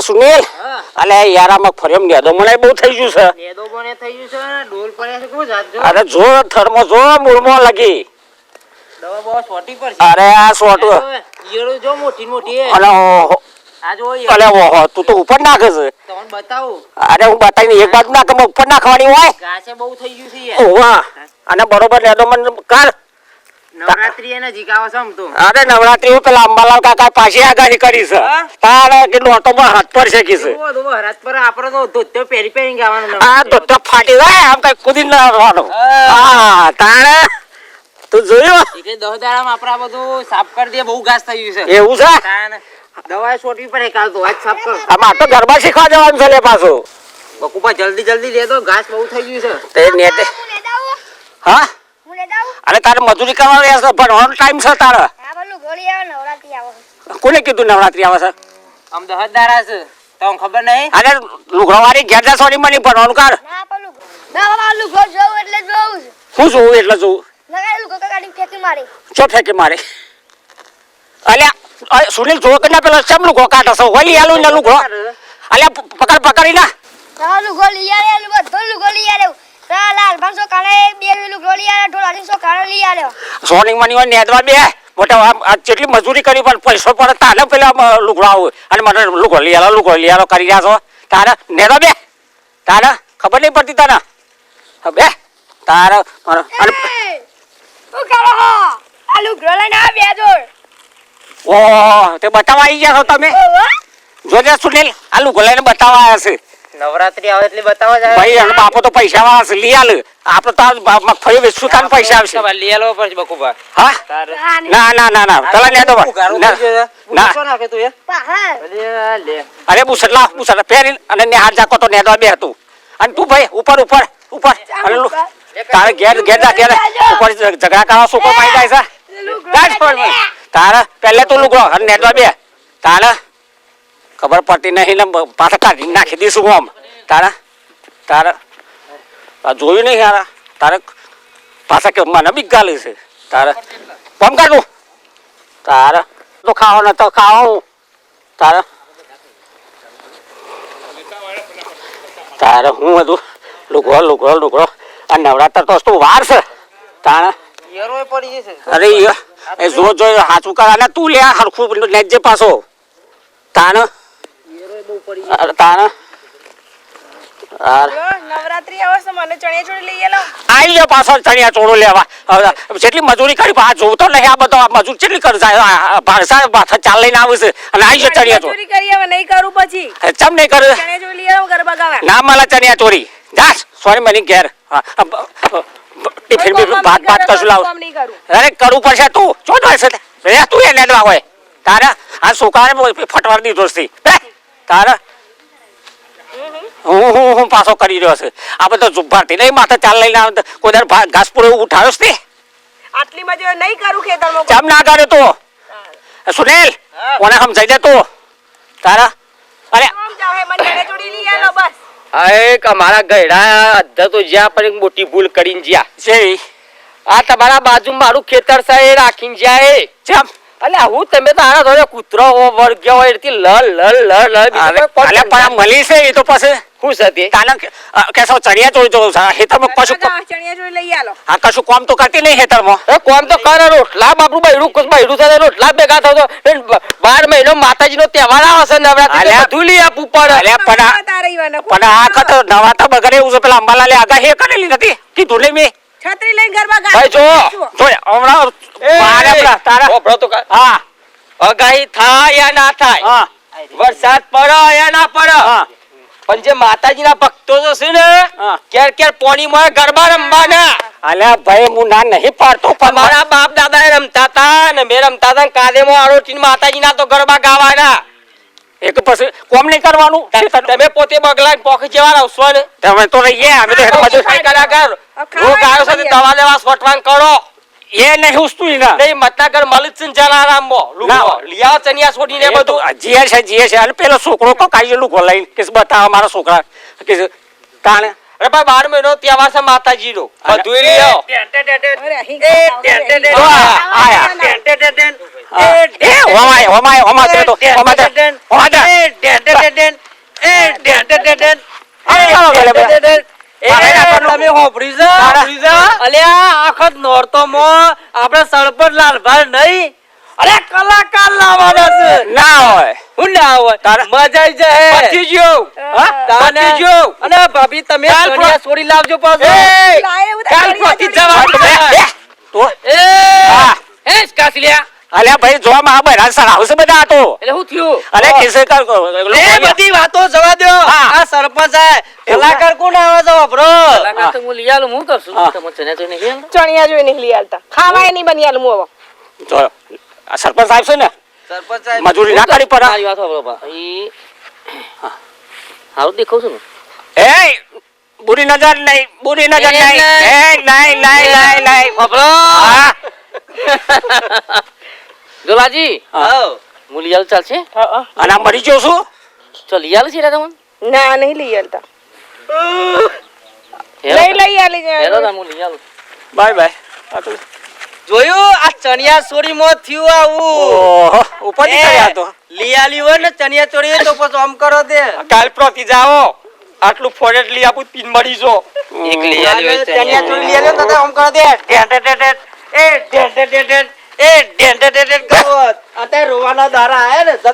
અરે સુનિલ અલે યાર આમાં ફરેમ નેદો મને બહુ થઈ ગયું છે નેદો બને થઈ ગયું છે ને ડોલ પડ્યા છે કેવું જાત જો અરે જો થર્મો જો મૂળમાં લાગી દવા બહુ છોટી પર છે અરે આ સોટું ઈયળો જો મોટી મોટી અલે ઓહો આ જો અલે ઓહો તું તો ઉપર નાખે છે તમને બતાવું અરે હું બતાવીને એક બાજુ નાખ ઉપર નાખવાની હોય ઘાસે બહુ થઈ ગયું છે યાર ઓવા અને બરોબર નેદો મને કર નવરાત્રી એને જીકાવા સમ તો અરે નવરાત્રી પેલા અંબાલાલ કાકા પાછી આગાહી કરી છે તારે કે નોટો માં હાથ પર છે કીધું દો હરાત પર આપણે તો ધોત્યો પહેરી પહેરી ગાવાનું આ તો ફાટી જાય આમ કઈ કુદી ના આવવાનું હા તાણે તું જોયું એ કે 10 દાડામાં આપણે આ બધું સાફ કરી દે બહુ ઘાસ થઈ ગયું છે એવું છે તાને દવા છોટી પર કાલ તો આજ સાફ કર આમાં તો ગરબા શીખવા જવાનું છે લે પાછું બકુપા જલ્દી જલ્દી લે દો ઘાસ બહુ થઈ ગયું છે તે નેટે હા અરે તારે મજૂરી કરવાનું રહેશે ભણવાનો ટાઈમ છે તારે કોને કીધું નવરાત્રી આવે છે આમ 10 દાડા છે તમને ખબર નહીં અરે લુગડાવાળી ઘેર જા સોરી મને ભણવાનું કર હું જોઉં એટલે જોઉં ચો ફેંકી મારે અલ્યા સુનિલ જો કે ના પેલો ચમ લુગડો કાઢે છે હોલી આલું ને લુગડો અલ્યા પકડ પકડી ના સોનિંગ મની હોય નેદવા બે મોટા જેટલી મજૂરી કરી પણ પૈસો પડે તારે પેલા લુગડો આવું અને મને લુગડો લઈ આલો કરી રહ્યા છો તારે નેદવા બે તારે ખબર નહીં પડતી તને બે તારે ઓહ તે બતાવવા આવી ગયા છો તમે જોજે સુનિલ આ લુગડો લઈને બતાવવા આવ્યા છે નવરાત્રી આવે એટલે બતાવવા જાય ભાઈ અને બાપો તો પૈસા વાળા છે લઈ આલે આપણે તો મગફળી વેચશું તાન પૈસા આવશે લઈ આલો પડશે બકુબા હા ના પેલા લે દો ના નાખે તું એ લે અરે બુસટલા પહેરી અને ને હાથ જાકો તો નેદવા બે હતું અને તું ભાઈ ઉપર અને તારે ઘેર જા ઘેર ઉપર ઝઘડા કરવા સુકો પાઈ જાય છે તારે પહેલે તું લુગડો અને નેદવા બે તારે ખબર પડતી નહીં ને પાછા કાઢી નાખી દઈશું હું આમ તારા જોયું નહીં યાર તારે પાછા કે મને બી ગાલે છે તારે કોમ કાઢું તારે તો ખાવો ને તો ખાવો તારે હું બધું લુગડો આ નવરાત્ર તો તું વાર છે તારે અરે એ જો હાચું કર અને તું લે હરખું લેજે પાછો તારે નવરાત્રી આવે છે મને ચણિયા ચોળી લઈ આલો આવી જાવ પાછો ચણિયા ચોળો લેવા જેટલી મજૂરી કરી આ જોતો નહીં આ બધો મજૂર કેટલી કરી જાય ભાષા માથા ચાલ લઈને આવે છે અને આવી જાવ ચણિયા ચોળી કરી હવે નહીં કરું પછી ચમ નહીં કરું ચણિયા ચોળી લઈ આવો ગરબા ગાવા ના મળે ચણિયા ચોળી જા સોરી મને ઘેર ટિફિન ભાત કશું લાવ અરે કરવું પડશે તું ચોટ છે તું એ લેવા હોય તારા આ છોકરાને ફટવાર દીધો છે તારા હું પાછો કરી રહ્યો છે આ બધો ભારતી નહીં માથે ચાલ લઈને આવે કોઈ દર ઘાસ પૂરો ઉઠાવ્યો છે આટલી મજૂરી નહીં કરું ખેતરમાં કેમ ના કરે તો સુનિલ કોને સમજાઈ દે તું તારા અરે આમ જાવે મને ચણિયા ચોળી લઈ આલો બસ એક અમારા ગયડા અધ્ધા તો જ્યાં પર એક મોટી ભૂલ કરીને જ્યાં છે આ તમારા બાજુ મારું ખેતર છે એ રાખીને જાય કેમ અલ્યા હું તમે તો આના ધોરે કૂતરો વર્ગ્યો હોય એટલે લલ પણ મળી છે એ તો પછી હું છે તે તાને કેસો ચણિયા ચોળી જોઉં છે હેતરમાં કશું ચણિયા ચોળી લઈ આલો આ કશું કામ તો કરતી નહીં હેતરમાં કોમ તો કરે રોટલા બાપરું બૈરું છે રોટલા ભેગા થતો 12 મહિનો માતાજીનો તહેવાર આવે છે નવરાત્રી બધું લઈ આપવું પડે પણ આ કત નવાતા બગડે એવું છે પેલા અંબાલાલે આગાહી કરેલી નથી કીધું નહીં મેં છત્રી લઈને ગરબા ગાવા ભાઈ જો હમણાં મારે તારા ઓભળો તો હા અગાહી થાય યા ના થાય હા વરસાદ પડે યા ના પડે હા પણ જે માતાજીના ભક્તો તો છે ને ક્યારે ક્યારે પોણી માં ગરબા રમવાના અલ્યા ભાઈ હું ના નહીં પાડતો પણ મારા બાપ દાદા એ રમતા હતા ને મેં રમતા હતા કાદેમાં આરોટીને માતાજીના તો ગરબા ગાવાના એક પછી કોમ નહીં કરવાનું તમે પોતે બગલા પોખ જેવા આવશો ને તમે તો રહીએ અમે તો મજૂર કર્યા કર હું ગાયો સાથે દવા લેવા સોટવાન કરો એ નહીં હુસતું ના નહીં મતનગર મલિકસિંહ જલારામ મો લુગો લિયા ચનિયા છોડીને બધું જીએ છે અને પેલો છોકરો કો કાઈ લુગો લઈને કે બતાવ મારા છોકરા કે તાણે અરે ભાઈ 12 મહિનો તહેવાર છે માતાજી નો બધું લ્યો ઓમાય તો તમે હોભળી જા અલ્યા આખત નોરતો મો આપણે સરપંચ લાલભાઈ નહીં અરે કલાકાર લાવવાના છે ના હોય હું ના હોય મજા આવી જાય પતી ગયો તાને અને ભાભી તમે કન્યા છોડી લાવજો પાછો લાય એવું તો કાલ કરિયા પતિ જોડી જવા તો એ હે કાસલિયા અલ્યા ભાઈ જો માં બરા સરાવશે બધા તો એટલે હું થયું અરે કેસે કર એ બધી વાતો જવા દો આ સરપંચ છે કલાકાર કોણ આવે છે બરો કલાકાર તો હું લઈ આલું હું કરશું તમે ચને તો નહીં ચણિયા જોઈ નહીં લઈ આલતા ખાવાય નહીં બની આલું હું જો આ સરપંચ સાહેબ છે ને સરપંચ સાહેબ મજૂરી ના કરી પડે મારી વાત સાંભળો બા ઈ હારું દેખાવ છું ને એ બુરી નજર નહીં એ નહીં બાપરો હા જોલાજી હું લઈ આલું ચાલશે અને આ મરી ગયો છું તો લઈ આલું છે તમને ના નહીં લઈ આલતા હેલો લઈ આલી હેલો હું લઈ આલું બાય બાય જોયું આ ચણિયા ચોરી માં થયું આવું ઓહો ઉપર થી કર્યા તો લઈ આલી હોય ને ચણિયા ચોરી તો પછી આમ કરો દે કાલ પ્રતિ જાઓ આટલું ફોરેટ લઈ આપું તીન મળી જો એક લઈ આલી હોય ચણિયા ચોરી લઈ આલ્યો તો આમ કરો દે ઢેઢ કરો અત્યારે રોવાના દારા આયા ને